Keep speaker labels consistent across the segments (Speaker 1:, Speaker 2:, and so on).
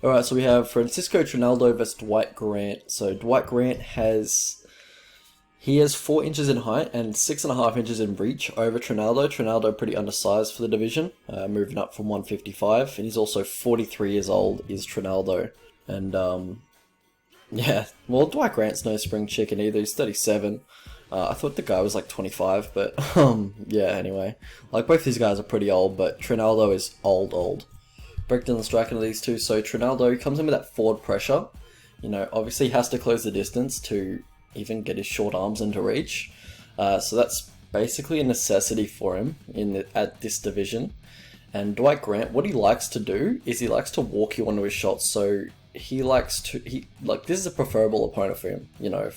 Speaker 1: Alright, so we have Francisco Trinaldo versus Dwight Grant. So Dwight Grant has 4 inches in height and 6.5 inches in reach over Trinaldo. Trinaldo pretty undersized for the division, moving up from 155, and he's also 43 years old, is Trinaldo. And yeah, well, Dwight Grant's no spring chicken either, he's 37. I thought the guy was like 25, but yeah, anyway. Like, both these guys are pretty old, but Trinaldo is old. Break down the striking of these two. So Trinaldo comes in with that forward pressure. You know, obviously he has to close the distance to even get his short arms into reach. So that's basically a necessity for him at this division. And Dwight Grant, what he likes to do is he likes to walk you onto his shots. So this is a preferable opponent for him. You know,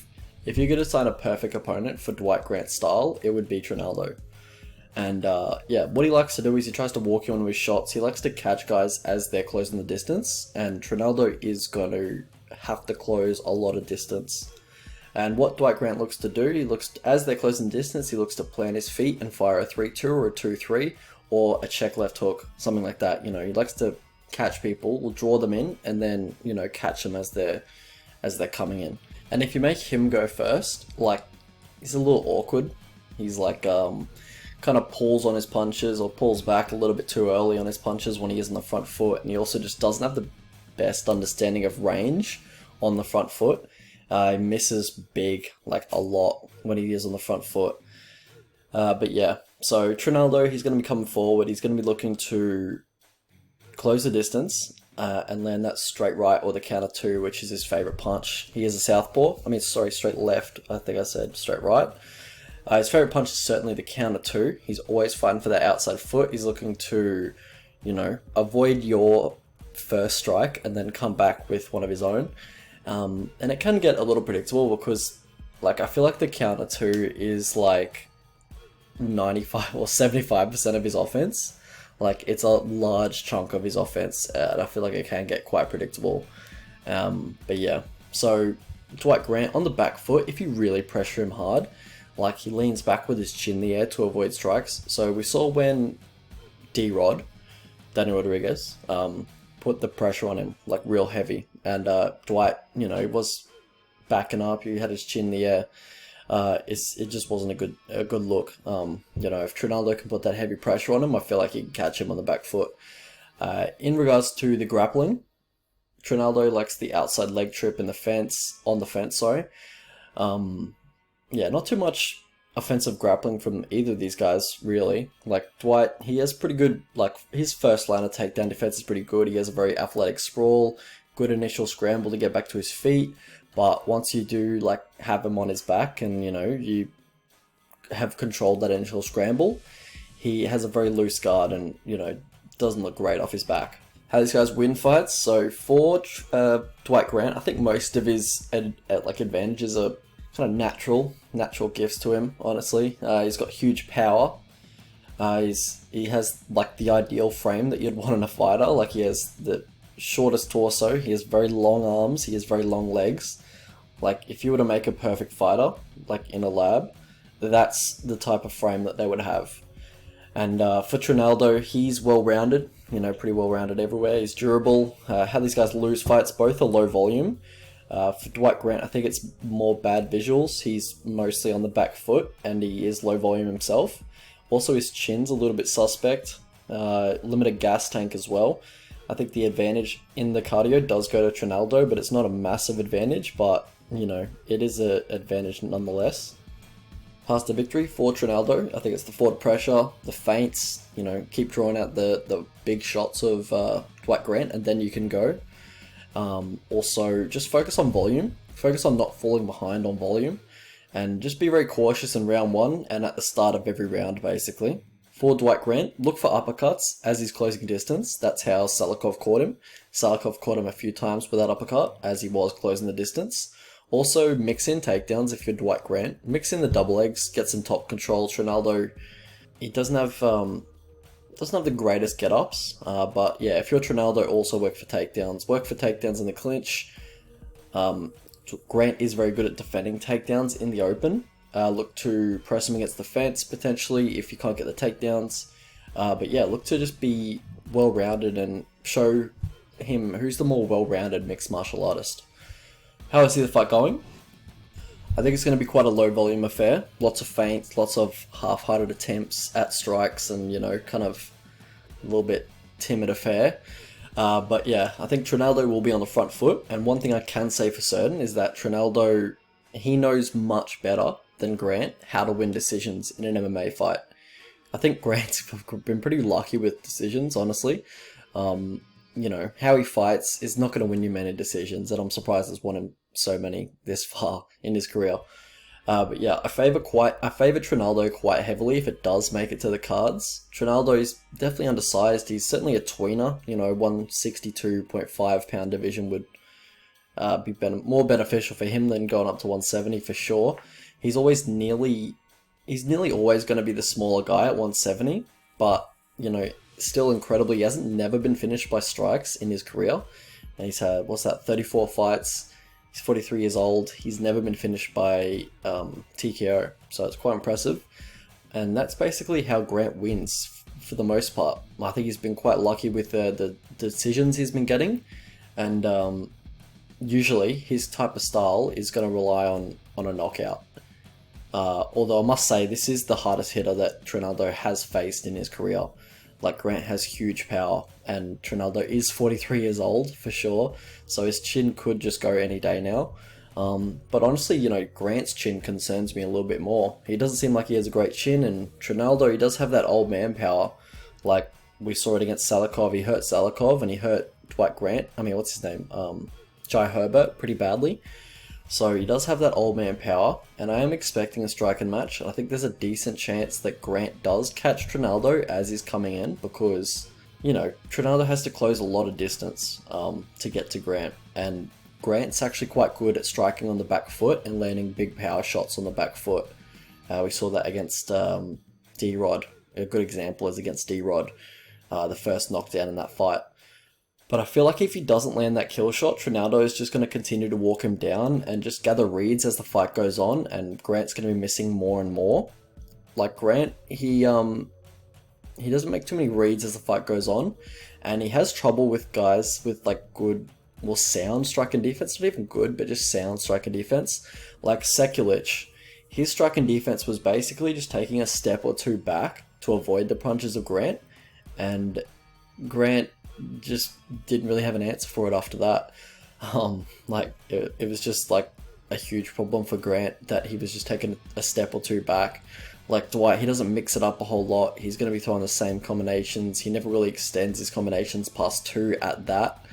Speaker 1: if you're going to sign a perfect opponent for Dwight Grant's style, it would be Trinaldo. And yeah, what he likes to do is he tries to walk you onto his shots. He likes to catch guys as they're closing the distance, and Trinaldo is going to have to close a lot of distance. And what Dwight Grant looks to do, as they're closing distance, he looks to plant his feet and fire a 3-2 or a 2-3 or a check left hook, something like that. You know, he likes to catch people, will draw them in, and then, you know, catch them as they're coming in. And if you make him go first, like, he's a little awkward. He's like kind of pulls on his punches or pulls back a little bit too early on his punches when he is on the front foot, and he also just doesn't have the best understanding of range on the front foot. He misses big, like a lot, when he is on the front foot. But yeah, so Trinaldo, he's going to be coming forward. He's going to be looking to close the distance and land that straight right or the counter 2, which is his favorite punch. He is a southpaw. Straight left. I think I said straight right. His favorite punch is certainly the counter 2. He's always fighting for that outside foot. He's looking to, you know, avoid your first strike and then come back with one of his own. And it can get a little predictable because, like, I feel like the counter 2 is like 95 or 75% of his offense. Like, it's a large chunk of his offense, and I feel like it can get quite predictable. But yeah, so Dwight Grant on the back foot, if you really pressure him hard, like, he leans back with his chin in the air to avoid strikes. So we saw when D-Rod, Daniel Rodriguez, put the pressure on him, like, real heavy. And Dwight, you know, was backing up, he had his chin in the air. It just wasn't a good look. You know, if Trinaldo can put that heavy pressure on him, I feel like he can catch him on the back foot. In regards to the grappling, Trinaldo likes the outside leg trip on the fence, sorry. Yeah, not too much offensive grappling from either of these guys, really. Like, Dwight, he has pretty good, like, his first line of takedown defense is pretty good. He has a very athletic sprawl, good initial scramble to get back to his feet. But once you do, like, have him on his back and, you know, you have controlled that initial scramble, he has a very loose guard and, you know, doesn't look great off his back. How these guys win fights? So for Dwight Grant, I think most of his advantages are kind of natural gifts to him, honestly. He's got huge power. He has, like, the ideal frame that you'd want in a fighter. Like, he has the shortest torso, he has very long arms, he has very long legs. Like, if you were to make a perfect fighter, like in a lab, that's the type of frame that they would have. And for Trinaldo, he's well-rounded, you know, pretty well-rounded everywhere. He's durable. How these guys lose fights, both are low volume. For Dwight Grant, I think it's more bad visuals. He's mostly on the back foot, and he is low volume himself. Also, his chin's a little bit suspect. Limited gas tank as well. I think the advantage in the cardio does go to Trinaldo, but it's not a massive advantage, but, you know, it is an advantage nonetheless. Path to victory for Trinaldo, I think it's the forward pressure, the feints, you know, keep drawing out the big shots of Dwight Grant, and then you can go. Also, just focus on volume, focus on not falling behind on volume, and just be very cautious in round 1 and at the start of every round, basically. For Dwight Grant, look for uppercuts as he's closing distance. That's how Salikov caught him. Salikov caught him a few times with that uppercut as he was closing the distance. Also, mix in takedowns if you're Dwight Grant. Mix in the double legs, get some top control. Trinaldo, he doesn't have the greatest get-ups, but yeah, if you're Trinaldo, also work for takedowns. Work for takedowns in the clinch. Grant is very good at defending takedowns in the open. Look to press him against the fence, potentially, if you can't get the takedowns. But yeah, look to just be well-rounded and show him, who's the more well-rounded mixed martial artist. How I see the fight going? I think it's going to be quite a low volume affair. Lots of feints, lots of half-hearted attempts at strikes, and, you know, kind of a little bit timid affair. But yeah, I think Trinaldo will be on the front foot, and one thing I can say for certain is that Trinaldo, he knows much better than Grant how to win decisions in an MMA fight. I think Grant's been pretty lucky with decisions, honestly. You know, how he fights is not going to win you many decisions, and I'm surprised he's won him so many this far in his career. But yeah, I favour Trinaldo quite heavily if it does make it to the cards. Trinaldo is definitely undersized. He's certainly a tweener. You know, 162.5 pound division would be more beneficial for him than going up to 170 for sure. He's nearly always going to be the smaller guy at 170, but, you know, still incredibly, he hasn't never been finished by strikes in his career. And he's had, 34 fights. He's 43 years old. He's never been finished by TKO, so it's quite impressive. And that's basically how Grant wins for the most part. I think he's been quite lucky with the decisions he's been getting, and usually his type of style is going to rely on a knockout. Although I must say, this is the hardest hitter that Trinaldo has faced in his career. Like, Grant has huge power, and Trinaldo is 43 years old, for sure, so his chin could just go any day now. But honestly, you know, Grant's chin concerns me a little bit more. He doesn't seem like he has a great chin, and Trinaldo, he does have that old man power. Like, we saw it against Salikov. He hurt Salikov, and he hurt Dwight Grant. I mean, what's his name? Jai Herbert, pretty badly. So he does have that old man power, and I am expecting a striking match. And I think there's a decent chance that Grant does catch Trinaldo as he's coming in, because, you know, Trinaldo has to close a lot of distance to get to Grant, and Grant's actually quite good at striking on the back foot and landing big power shots on the back foot. We saw that against D-Rod. A good example is against D-Rod, the first knockdown in that fight. But I feel like if he doesn't land that kill shot, Trinaldo is just going to continue to walk him down and just gather reads as the fight goes on, and Grant's going to be missing more and more. Like, Grant, he doesn't make too many reads as the fight goes on, and he has trouble with guys with, like, good, well, sound striking defense. Not even good, but just sound striking defense. Like Sekulic, his striking defense was basically just taking a step or two back to avoid the punches of Grant, and Grant just didn't really have an answer for it after that. Like, it was just like a huge problem for Grant that he was just taking a step or two back. Like Dwight, he doesn't mix it up a whole lot. He's going to be throwing the same combinations. He never really extends his combinations past 2 at that.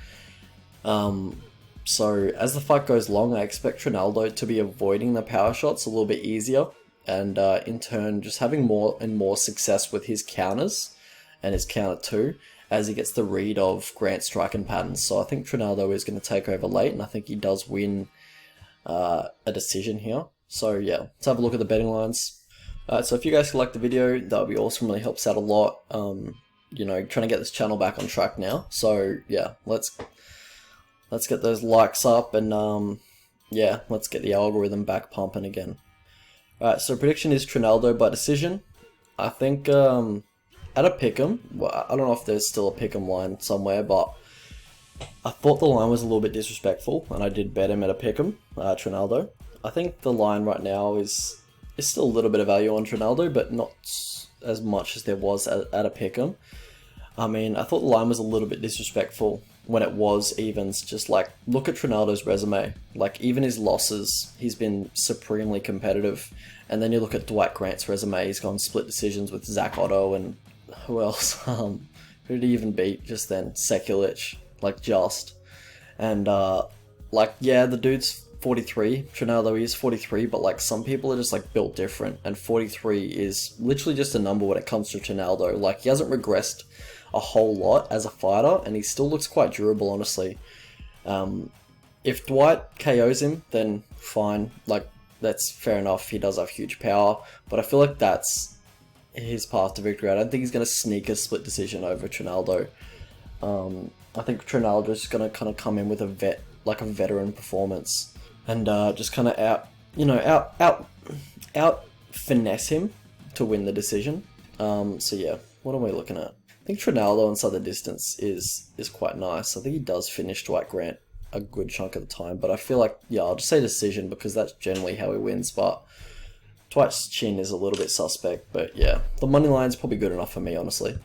Speaker 1: So as the fight goes along, I expect Trinaldo to be avoiding the power shots a little bit easier, and in turn just having more and more success with his counters and his counter 2 as he gets the read of Grant's striking patterns. So I think Trinaldo is going to take over late, and I think he does win a decision here. So yeah, let's have a look at the betting lines. So if you guys could like the video, that would be awesome. Really helps out a lot. You know, trying to get this channel back on track now. So yeah, let's get those likes up, and yeah, let's get the algorithm back pumping again. Alright, so prediction is Trinaldo by decision. I think at a pick'em, well, I don't know if there's still a pick'em line somewhere, but I thought the line was a little bit disrespectful, and I did bet him at a pick'em, Trinaldo. I think the line right now is still a little bit of value on Trinaldo, but not as much as there was at a pick'em. I mean, I thought the line was a little bit disrespectful when it was evens. Just like, look at Trinaldo's resume. Like, even his losses, he's been supremely competitive. And then you look at Dwight Grant's resume, he's gone split decisions with Zach Otto, and who else? Who did he even beat just then? Sekulic, like, just. And, like, yeah, the dude's 43. Trinaldo is 43, but, like, some people are just, like, built different. And 43 is literally just a number when it comes to Trinaldo. Like, he hasn't regressed a whole lot as a fighter, and he still looks quite durable, honestly. If Dwight KOs him, then fine. Like, that's fair enough. He does have huge power, but I feel like that's his path to victory. I don't think he's going to sneak a split decision over Trinaldo. I think Trinaldo's going to kind of come in with a veteran performance, and just kind of out finesse him to win the decision. So yeah, what am I looking at? I think Trinaldo inside the distance is quite nice. I think he does finish Dwight Grant a good chunk of the time, but I feel like, yeah, I'll just say decision because that's generally how he wins, but Dwight's chin is a little bit suspect, but yeah, the money line's probably good enough for me, honestly.